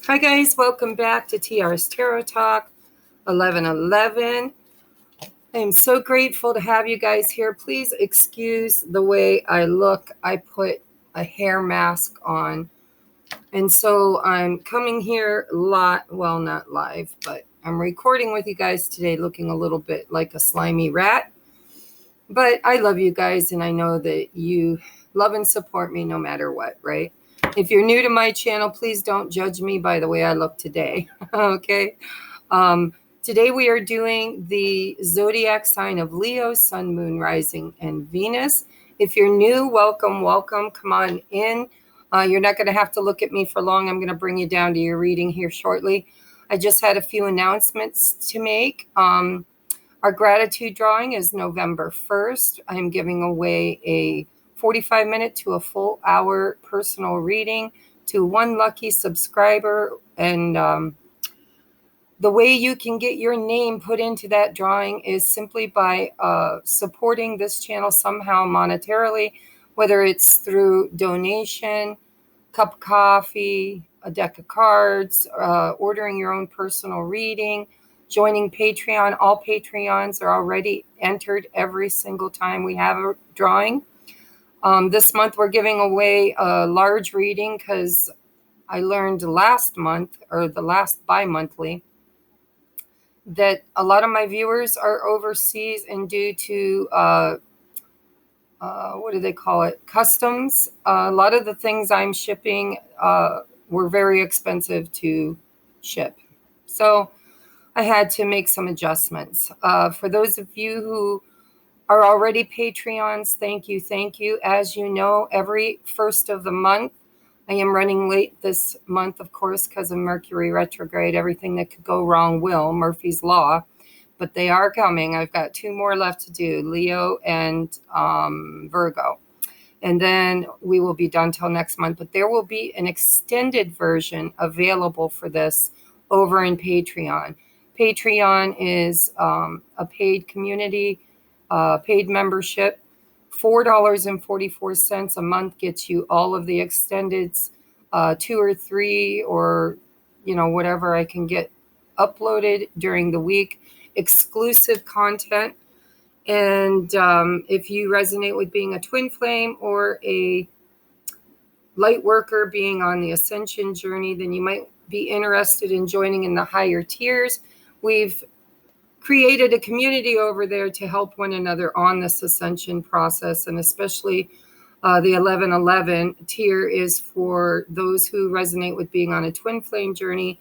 Hi guys, welcome back to TR's Tarot Talk 1111. I am so grateful to have you guys here. Please excuse the way I look. I put a hair mask on. And so I'm coming here well, not live, but I'm recording with you guys today looking a little bit like a slimy rat. But I love you guys and I know that you love and support me no matter what, right? If you're new to my channel, please don't judge me by the way I look today, okay? Today we are doing the zodiac sign of Leo, Sun, Moon, Rising, and Venus. If you're new, welcome, welcome. Come on in. You're not going to have to look at me for long. I'm going to bring you down to your reading here shortly. I just had a few announcements to make. Our gratitude drawing is November 1st. I'm giving away a 45-minute to a full hour personal reading to one lucky subscriber. And the way you can get your name put into that drawing is simply by supporting this channel somehow monetarily, whether it's through donation, cup of coffee, a deck of cards, ordering your own personal reading, joining Patreon. All Patreons are already entered every single time we have a drawing. This month we're giving away a large reading because I learned last month, or the last bi-monthly, that a lot of my viewers are overseas, and due to what do they call it? Customs. A lot of the things I'm shipping were very expensive to ship. So I had to make some adjustments. For those of you who are already Patreons, thank you, thank you. As you know, every first of the month, I am running late this month, of course, because of Mercury retrograde. Everything that could go wrong will, Murphy's Law. But they are coming. I've got 2 more left to do, Leo and Virgo. And then we will be done till next month. But there will be an extended version available for this over in Patreon. Patreon is a paid community, paid membership. $4.44 a month gets you all of the extendeds, 2 or 3 or, whatever I can get uploaded during the week. Exclusive content. And if you resonate with being a twin flame or a light worker being on the ascension journey, then you might be interested in joining in the higher tiers. We've created a community over there to help one another on this ascension process, and especially the 1111 tier is for those who resonate with being on a twin flame journey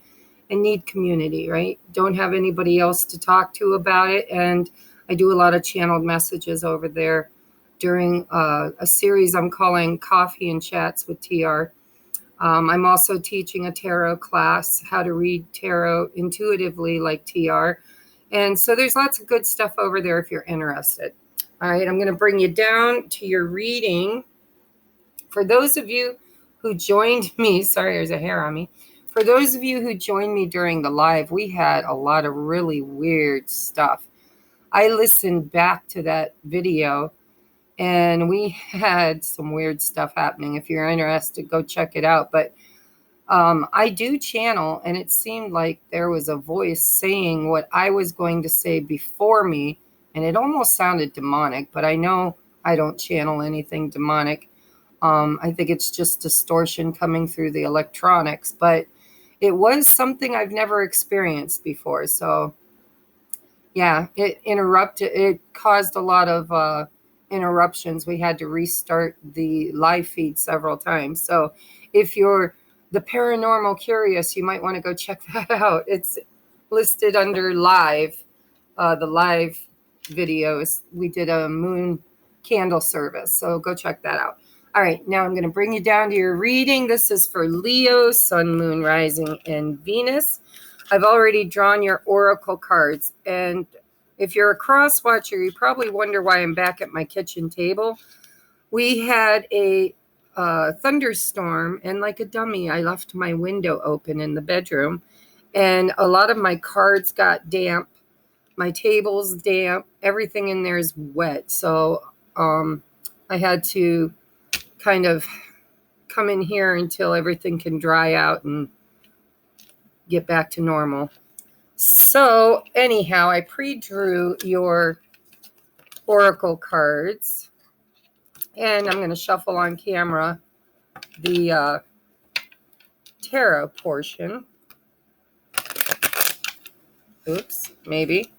and need community, right? Don't have anybody else to talk to about it. And I do a lot of channeled messages over there during a series I'm calling Coffee and Chats with TR. I'm also teaching a tarot class, how to read tarot intuitively like TR. And so there's lots of good stuff over there if you're interested. All right, I'm going to bring you down to your reading. For those of you who joined me, sorry, there's a hair on me. For those of you who joined me during the live, we had a lot of really weird stuff. I listened back to that video and we had some weird stuff happening. If you're interested, go check it out. But I do channel, and it seemed like there was a voice saying what I was going to say before me, and it almost sounded demonic, but I know I don't channel anything demonic. I think it's just distortion coming through the electronics, but it was something I've never experienced before. So yeah, it caused a lot of interruptions. We had to restart the live feed several times. So if you're the paranormal curious, you might want to go check that out. It's listed under live, the live videos. We did a moon candle service, so go check that out. All right, now I'm going to bring you down to your reading. This is for Leo, Sun, Moon, Rising, and Venus. I've already drawn your oracle cards, and if you're a cross watcher, you probably wonder why I'm back at my kitchen table. We had a thunderstorm, and like a dummy, I left my window open in the bedroom, and a lot of my cards got damp. My table's damp. Everything in there is wet. So I had to kind of come in here until everything can dry out and get back to normal. So anyhow, I pre-drew your oracle cards, and I'm going to shuffle on camera the tarot portion. Oops, maybe.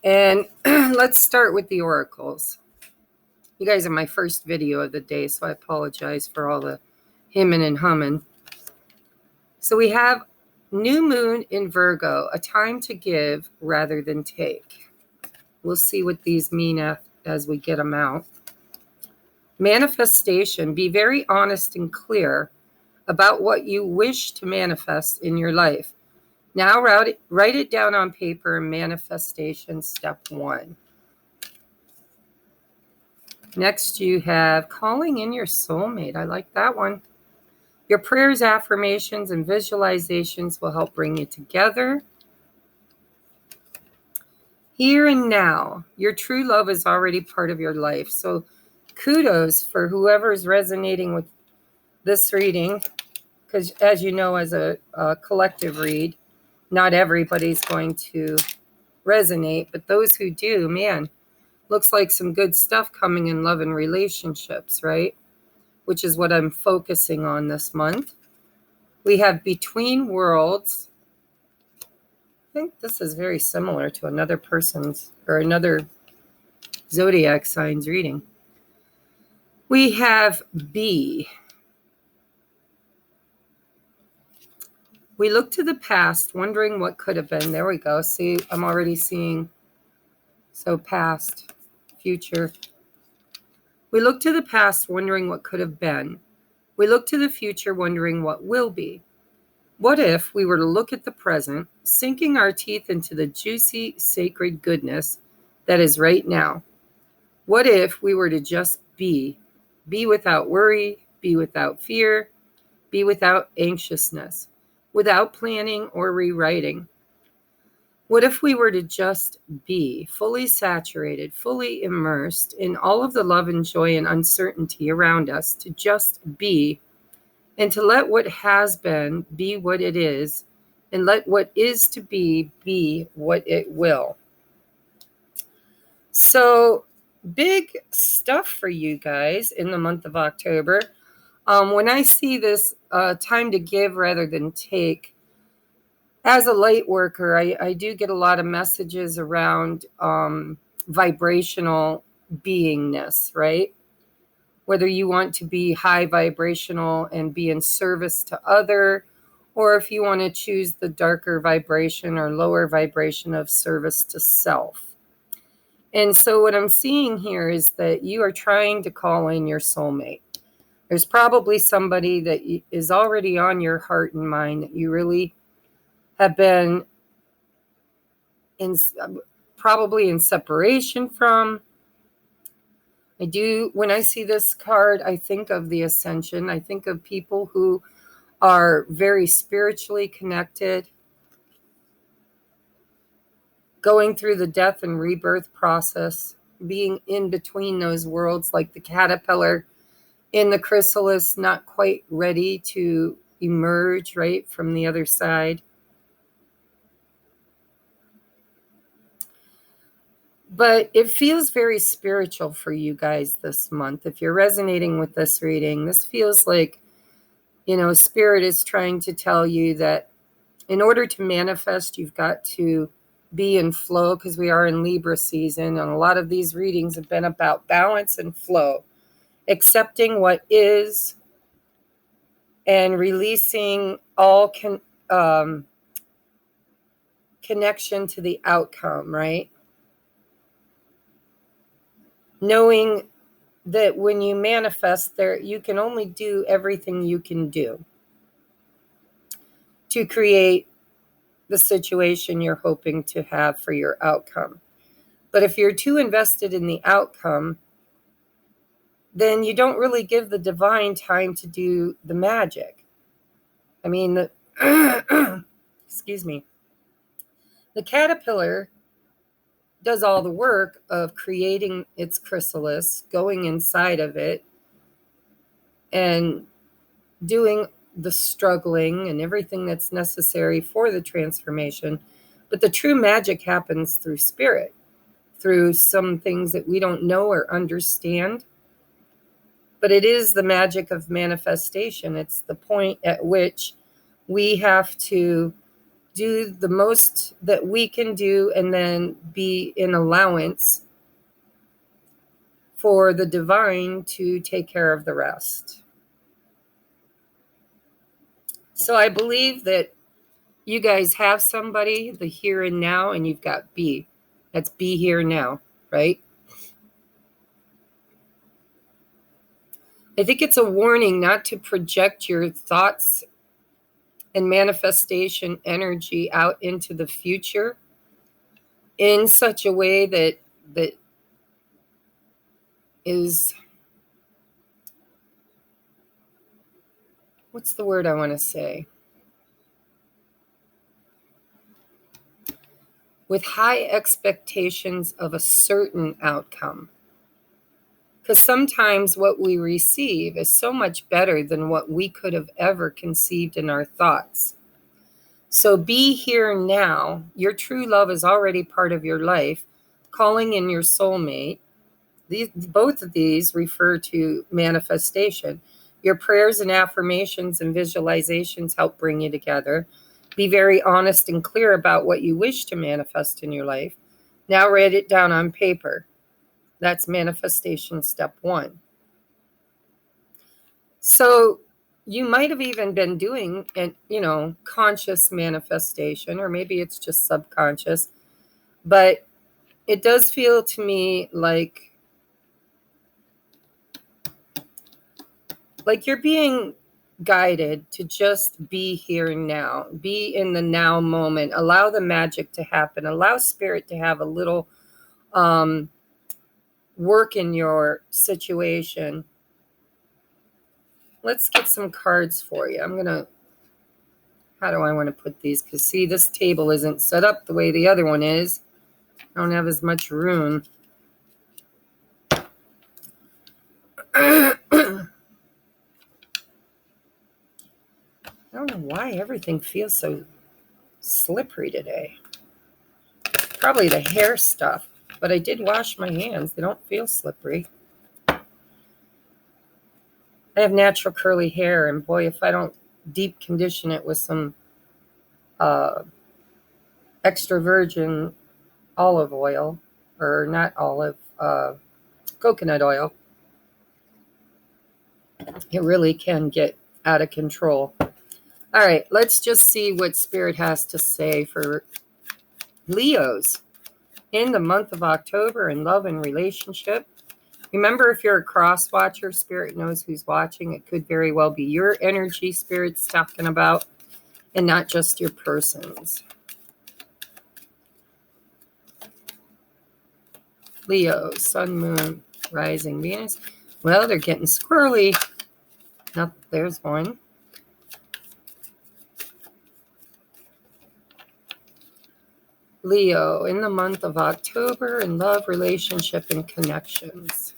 And let's start with the oracles. You guys are my first video of the day, so I apologize for all the hemming and humming. So we have new moon in Virgo, a time to give rather than take. We'll see what these mean as we get them out. Manifestation, be very honest and clear about what you wish to manifest in your life. Now write it down on paper. Manifestation step 1. Next, you have calling in your soulmate. I like that one. Your prayers, affirmations, and visualizations will help bring you together. Here and now, your true love is already part of your life. So kudos for whoever is resonating with this reading, because as you know, as a collective read, not everybody's going to resonate, but those who do, man, looks like some good stuff coming in love and relationships, right? Which is what I'm focusing on this month. We have Between Worlds. I think this is very similar to another person's or another zodiac sign's reading. We have B. We look to the past, wondering what could have been. There we go. See, I'm already seeing. So past, future. We look to the past, wondering what could have been. We look to the future, wondering what will be. What if we were to look at the present, sinking our teeth into the juicy, sacred goodness that is right now? What if we were to just be without worry, be without fear, be without anxiousness, without planning or rewriting? What if we were to just be fully saturated, fully immersed in all of the love and joy and uncertainty around us, to just be, and to let what has been be what it is, and let what is to be what it will? So big stuff for you guys in the month of October. When I see this time to give rather than take, as a light worker, I do get a lot of messages around vibrational beingness, right? Whether you want to be high vibrational and be in service to other, or if you want to choose the darker vibration or lower vibration of service to self. And so what I'm seeing here is that you are trying to call in your soulmate. There's probably somebody that is already on your heart and mind that you really have been probably in separation from. When I see this card, I think of the Ascension. I think of people who are very spiritually connected, going through the death and rebirth process, being in between those worlds, like the caterpillar in the chrysalis, not quite ready to emerge, right, from the other side. But it feels very spiritual for you guys this month. If you're resonating with this reading, this feels like, Spirit is trying to tell you that in order to manifest, you've got to be in flow, because we are in Libra season. And a lot of these readings have been about balance and flow, accepting what is and releasing all connection to the outcome, right? Knowing that when you manifest there, you can only do everything you can do to create the situation you're hoping to have for your outcome. But if you're too invested in the outcome, then you don't really give the divine time to do the magic. I mean, excuse me. The caterpillar does all the work of creating its chrysalis, going inside of it, and doing the struggling and everything that's necessary for the transformation. But the true magic happens through spirit, through some things that we don't know or understand. But it is the magic of manifestation. It's the point at which we have to do the most that we can do and then be in allowance for the divine to take care of the rest. So I believe that you guys have somebody, the here and now, and you've got be. That's be here now, right? I think it's a warning not to project your thoughts and manifestation energy out into the future in such a way that is, what's the word I want to say? With high expectations of a certain outcome. Because sometimes what we receive is so much better than what we could have ever conceived in our thoughts. So be here now. Your true love is already part of your life, calling in your soulmate. Both of these refer to manifestation. Your prayers and affirmations and visualizations help bring you together. Be very honest and clear about what you wish to manifest in your life. Now write it down on paper. That's manifestation step 1. So you might have even been doing conscious manifestation, or maybe it's just subconscious, but it does feel to me like you're being guided to just be here and now, be in the now moment, allow the magic to happen, allow spirit to have a little work in your situation. Let's get some cards for you. How do I want to put these? Because see, this table isn't set up the way the other one is. I don't have as much room. I don't know why everything feels so slippery today. Probably the hair stuff, but I did wash my hands. They don't feel slippery. I have natural curly hair, and boy, if I don't deep condition it with some extra virgin olive oil, or not olive, coconut oil, it really can get out of control. All right, let's just see what Spirit has to say for Leos in the month of October in love and relationship. Remember, if you're a cross watcher, Spirit knows who's watching. It could very well be your energy Spirit's talking about, and not just your person's. Leo, Sun, Moon, Rising, Venus. Well, they're getting squirrely. Nope, there's one. Leo, in the month of October, in love, relationship, and connections.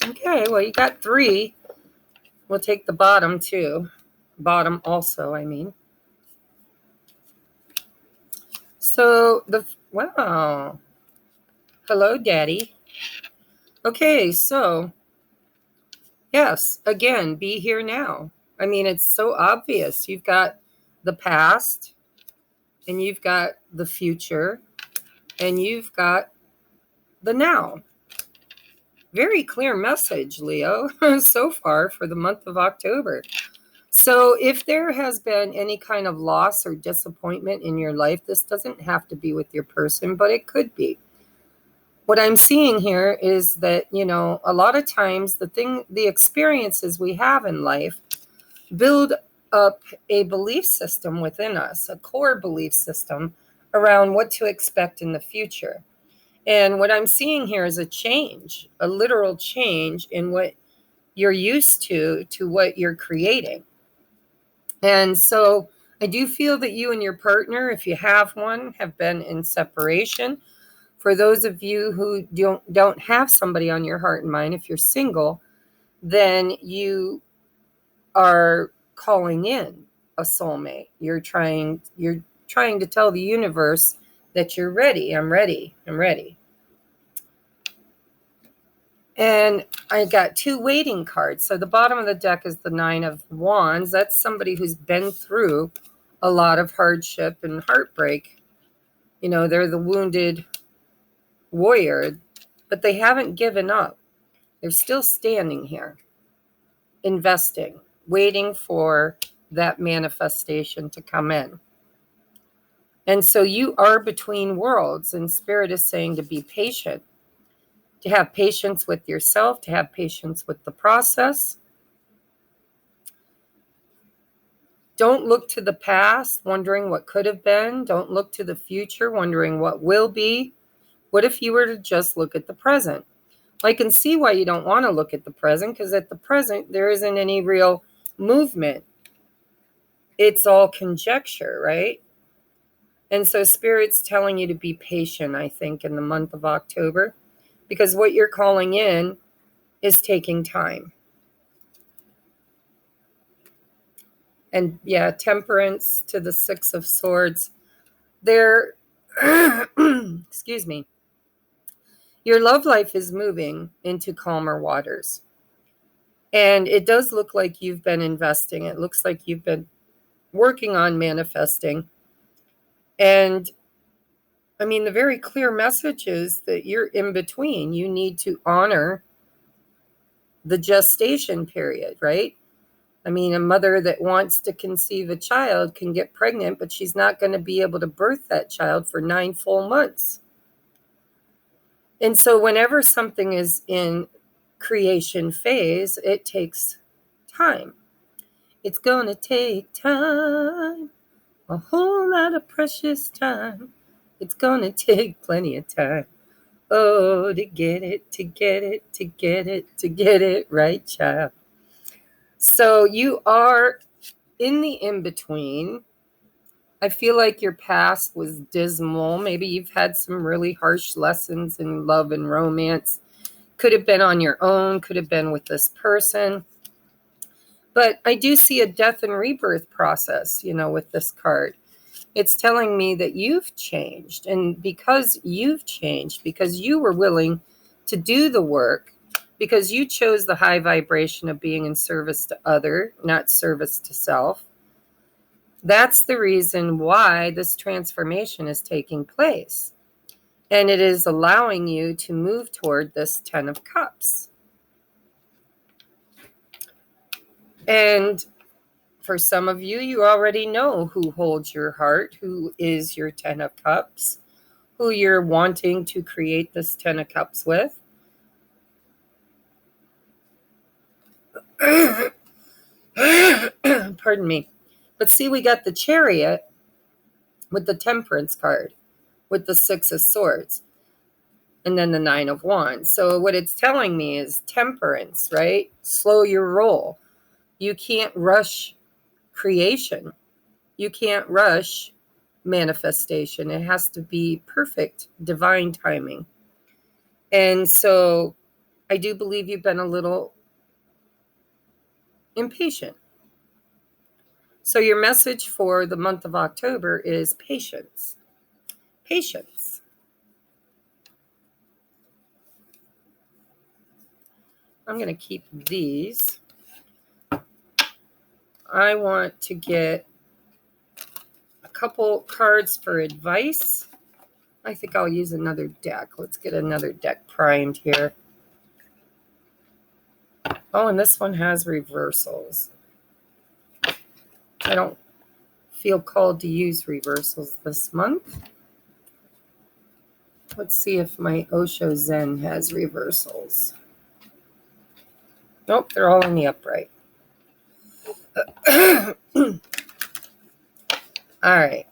Okay, well, you got 3. We'll take the bottom, too. Bottom also, I mean. So, wow. Hello, Daddy. Okay, so, yes, again, be here now. I mean, it's so obvious. You've got the past, and you've got the future, and you've got the now. Very clear message, Leo, so far for the month of October. So if there has been any kind of loss or disappointment in your life, this doesn't have to be with your person, but it could be. What I'm seeing here is that, a lot of times the experiences we have in life build up a belief system within us, a core belief system around what to expect in the future. And what I'm seeing here is a change, a literal change in what you're used to what you're creating. And so I do feel that you and your partner, if you have one, have been in separation. For those of you who don't have somebody on your heart and mind, if you're single, then you are calling in a soulmate. You're trying to tell the universe that you're ready. I'm ready. I'm ready. And I got 2 waiting cards. So the bottom of the deck is the 9 of Wands. That's somebody who's been through a lot of hardship and heartbreak. You know, they're the wounded warrior, but they haven't given up. They're still standing here, investing, waiting for that manifestation to come in. And so you are between worlds, and Spirit is saying to be patient, to have patience with yourself, to have patience with the process. Don't look to the past, wondering what could have been. Don't look to the future, wondering what will be. What if you were to just look at the present? I can see why you don't want to look at the present, because at the present, there isn't any real movement. It's all conjecture, right? And so Spirit's telling you to be patient, I think, in the month of October, because what you're calling in is taking time. And yeah, Temperance to the 6 of Swords. They're, excuse me, your love life is moving into calmer waters. And it does look like you've been investing. It looks like you've been working on manifesting. And I mean, the very clear message is that you're in between. You need to honor the gestation period, right? I mean, a mother that wants to conceive a child can get pregnant, but she's not going to be able to birth that child for 9 full months. And so whenever something is in creation phase, it takes time. It's going to take time, a whole lot of precious time. It's going to take plenty of time. Oh, to get it right, child. So you are in the in-between. I feel like your past was dismal. Maybe you've had some really harsh lessons in love and romance. Could have been on your own, could have been with this person. But I do see a death and rebirth process, with this card. It's telling me that you've changed. And because you've changed, because you were willing to do the work, because you chose the high vibration of being in service to other, not service to self, that's the reason why this transformation is taking place. And it is allowing you to move toward this 10 of Cups. And for some of you, you already know who holds your heart, who is your 10 of Cups, who you're wanting to create this 10 of Cups with. Pardon me. But see, we got the Chariot with the Temperance card, with the 6 of Swords, and then the 9 of Wands. So what it's telling me is temperance, right? Slow your roll. You can't rush creation. You can't rush manifestation. It has to be perfect, divine timing. And so I do believe you've been a little impatient. So your message for the month of October is patience. Patience. I'm going to keep these. I want to get a couple cards for advice. I think I'll use another deck. Let's get another deck primed here. Oh, and this one has reversals. I don't feel called to use reversals this month. Let's see if my Osho Zen has reversals. Nope, they're all in the upright. All right.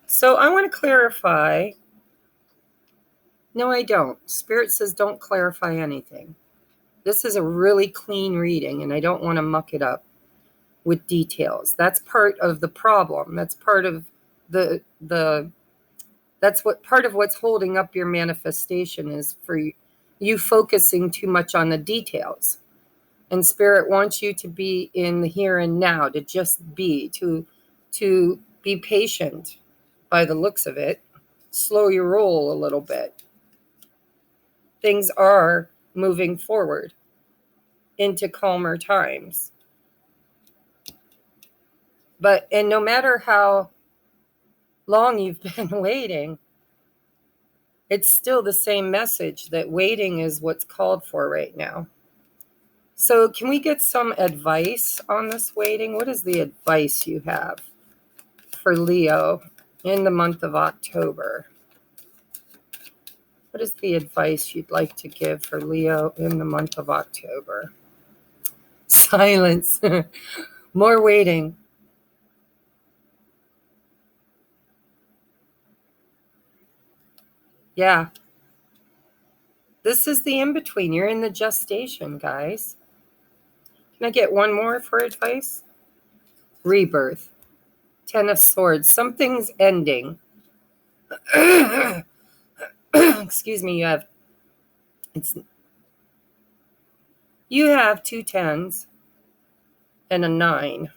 So I want to clarify. No, I don't. Spirit says don't clarify anything. This is a really clean reading, and I don't want to muck it up. with details. That's part of the problem. That's part of that's what part of what's holding up your manifestation is for you focusing too much on the details. And Spirit wants you to be in the here and now, to just be, to be patient by the looks of it. Slow your roll a little bit. Things are moving forward into calmer times. And no matter how long you've been waiting, it's still the same message that waiting is what's called for right now. So can we get some advice on this waiting? What is the advice you have for Leo in the month of October? What is the advice you'd like to give for Leo in the month of October? Silence. More waiting. Yeah. This is the in-between. You're in the gestation, guys. Can I get one more for advice? Rebirth. 10 of Swords. Something's ending. Excuse me. You have 2 10s and a 9.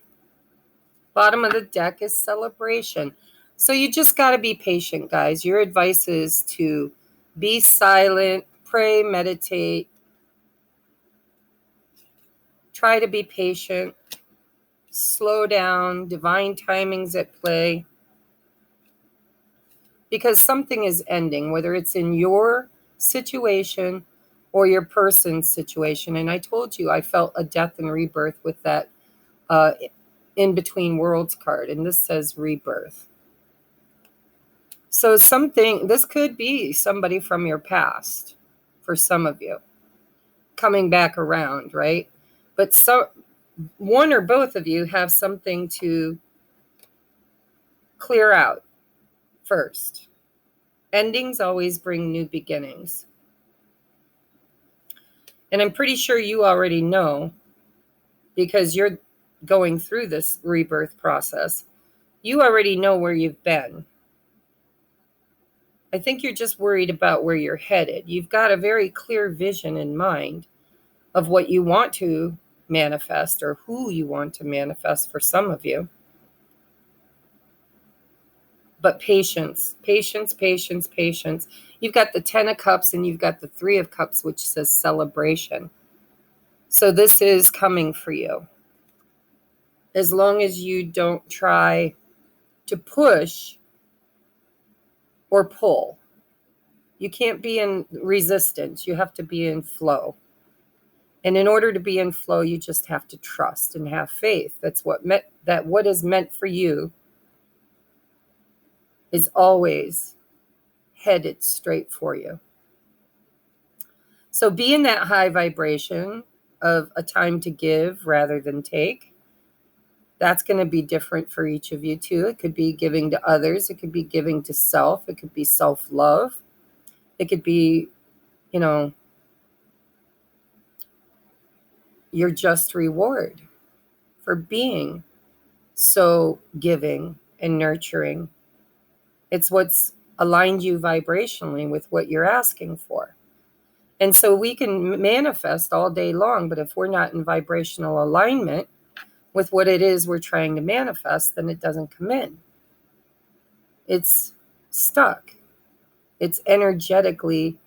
Bottom of the deck is celebration. So you just got to be patient, guys. Your advice is to be silent, pray, meditate. Try to be patient. Slow down. Divine timing's at play. Because something is ending, whether it's in your situation or your person's situation. And I told you I felt a death and rebirth with that in between worlds card. And this says rebirth. So this could be somebody from your past for some of you coming back around, right? But one or both of you have something to clear out first. Endings always bring new beginnings. And I'm pretty sure you already know, because you're going through this rebirth process, you already know where you've been. I think you're just worried about where you're headed. You've got a very clear vision in mind of what you want to manifest or who you want to manifest for some of you. But patience, patience, patience, patience. You've got the 10 of Cups and you've got the 3 of Cups, which says celebration. So this is coming for you. As long as you don't try to push or pull. You can't be in resistance. You have to be in flow. And in order to be in flow, you just have to trust and have faith. That's what is meant for you is always headed straight for you. So be in that high vibration of a time to give rather than take. That's going to be different for each of you too. It could be giving to others. It could be giving to self. It could be self-love. It could be, your just reward for being so giving and nurturing. It's what's aligned you vibrationally with what you're asking for. And so we can manifest all day long, but if we're not in vibrational alignment with what it is we're trying to manifest, then it doesn't come in. It's stuck. It's energetically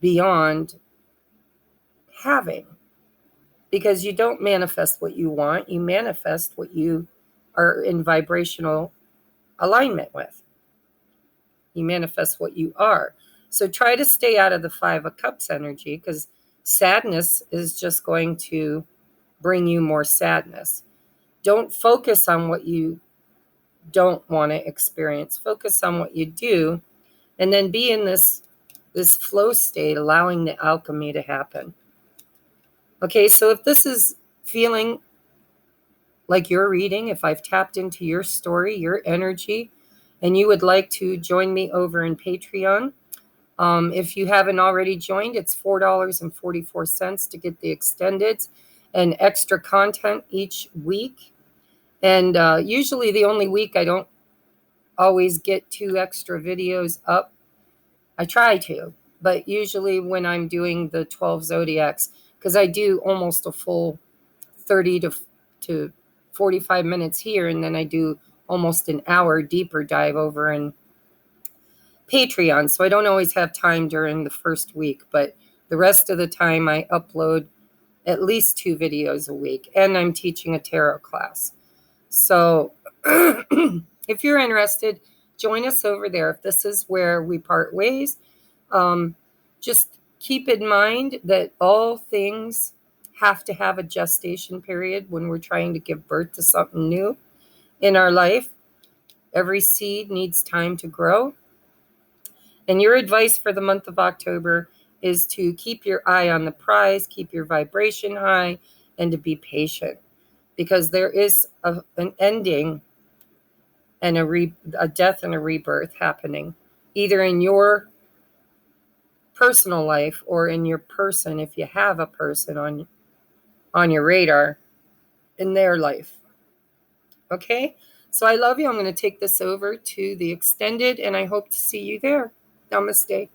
beyond having. Because you don't manifest what you want, you manifest what you are in vibrational alignment with. You manifest what you are. So try to stay out of the 5 of Cups energy, because sadness is just going to bring you more sadness. Don't focus on what you don't want to experience. Focus on what you do, and then be in this flow state, allowing the alchemy to happen. Okay, so if this is feeling like your reading, if I've tapped into your story, your energy, and you would like to join me over in Patreon, if you haven't already joined, it's $4.44 to get the extendeds. and extra content each week. And usually the only week I don't always get 2 extra videos up. I try to, but usually when I'm doing the 12 zodiacs, because I do almost a full 30 to 45 minutes here, and then I do almost an hour deeper dive over in Patreon. So I don't always have time during the first week, but the rest of the time I upload at least 2 videos a week, and I'm teaching a tarot class. So if you're interested, join us over there. If this is where we part ways, just keep in mind that all things have to have a gestation period when we're trying to give birth to something new in our life. Every seed needs time to grow. And your advice for the month of October is to keep your eye on the prize, keep your vibration high, and to be patient, because there is an ending and a death and a rebirth happening, either in your personal life or in your person, if you have a person on your radar, in their life. Okay? So I love you. I'm going to take this over to the extended, and I hope to see you there. Namaste.